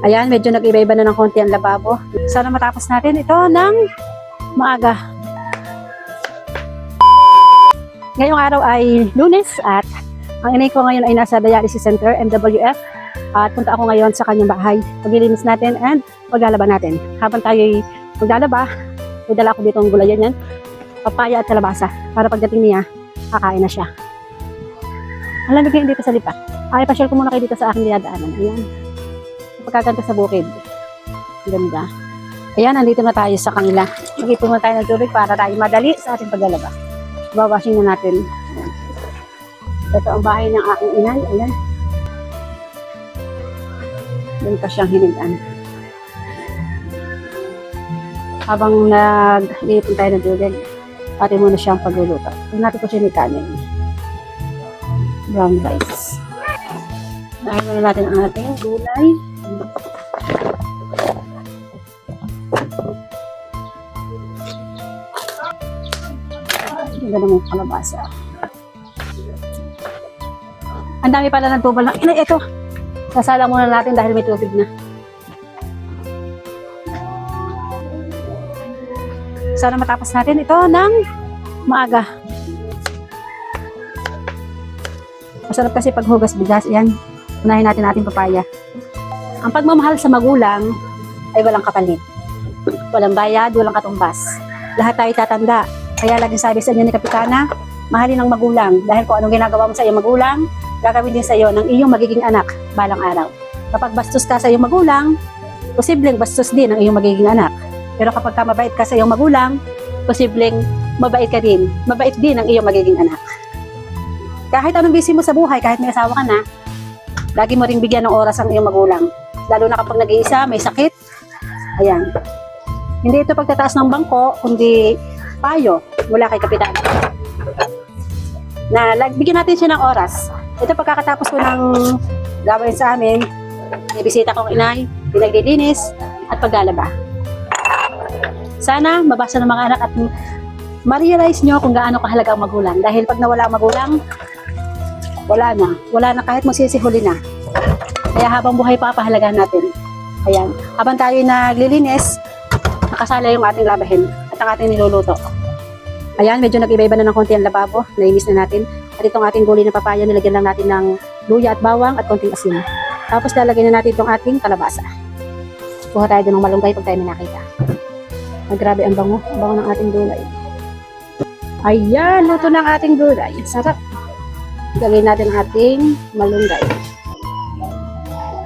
Ayan, medyo nag-iba-iba na ng konti ang lababo. Sana matapos natin ito ng maaga. Ngayong araw ay Lunes at ang inay ko ngayon ay nasa dialysis center, MWF. At punta ako ngayon sa kanyang bahay. Paglilinis natin and paglalaba natin. Habang tayo'y maglalaba, may dala ako dito ang gulayan yan. Papaya at kalabasa. Para pagdating niya, kakain na siya. Alam mo dito sa lipa. Ay, pasyal ko muna kayo dito sa aking dinadaanan. Ayan. Pagkaganda sa bukid. Ganda. Ayan, nandito na tayo sa kanila. Mag-ipon na tayo ng tubig para tayo madali sa ating paglalaba. Babashing na natin. Ayan. Ito ang bahay ng aking inay. Ayan. Doon pa siyang hinigaan. Habang nag-iipon tayo ng tubig, pati muna siyang pagluluto. Huwag natin po siya ni kanin. Brown rice. Dahil muna natin ang ating gulay. Ganda naman kalabasa. Ang dami pala ng tubal ng inay. Ito. Sasalang muna natin dahil may tubig na. Sana matapos natin ito ng maaga. Masarap kasi paghugas bigas. Yan. Unahin natin ating papaya. Ang pagmamahal sa magulang ay walang kapalit. Walang bayad, walang katumbas. Lahat tayo tatanda. Kaya laging sabi sa inyo ni Kapitana, mahalin ang magulang. Dahil kung anong ginagawa mo sa iyong magulang, gagawin din sa iyo ng iyong magiging anak balang araw. Kapag bastos ka sa iyong magulang, posibleng bastos din ang iyong magiging anak. Pero kapag ka mabait ka sa iyong magulang, posibleng mabait ka din. Mabait din ang iyong magiging anak. Kahit anong busy mo sa buhay, kahit may asawa ka na, lagi mo ring bigyan ng oras ang iyong magulang. Lalo na kapag nag-iisa, may sakit. Ayan. Hindi ito pagtataas ng bangko, kundi payo mula kay Kapitana. Na bigyan natin siya ng oras. Ito pagkakatapos ko ng gawin sa amin, ibisita kong inay, pinaglilinis, at paglalaba. Sana mabasa ng mga anak at ma-realize nyo kung gaano kahalaga ang magulang. Dahil pag nawala ang magulang, wala na. Wala na kahit magsisihuli na. Kaya habang buhay pa, pahalagahan natin. Ayan. Habang tayo naglilinis, nakasala yung ating labahin at ang ating niluluto. Ayan, medyo nag-iba-iba na ng konti ang lababo. Nainis na natin. At itong ating gulay na papaya, nilagyan lang natin ng luya at bawang at konting asin. Tapos lalagyan na natin itong ating kalabasa. Kuha tayo din ng malunggay pag tayo may nakita. Grabe ang bango. Ang bango ng ating gulay. Ayan, luto ng ating gulay. Sarap. Gagawin natin ang ating malunggay.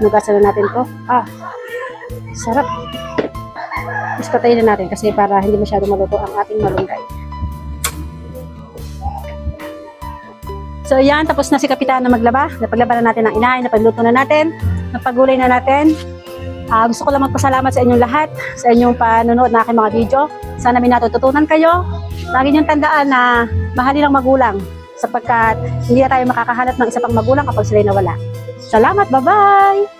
Nugasan na natin to. Sarap. Tapos patayin na natin kasi para hindi masyado maluto ang ating malunggay. So yan, tapos na si Kapitana maglaba. Napaglaba na natin ang inay, napagluto na natin, napagulay na natin. Gusto ko lang magpasalamat sa inyong lahat, sa inyong panonood na aking mga video. Sana may natututunan kayo. Lagi niyong tandaan na mahalin ang magulang sapagkat hindi na tayo makakahanap ng isa pang magulang kapag sila'y nawala. Salamat, bye-bye!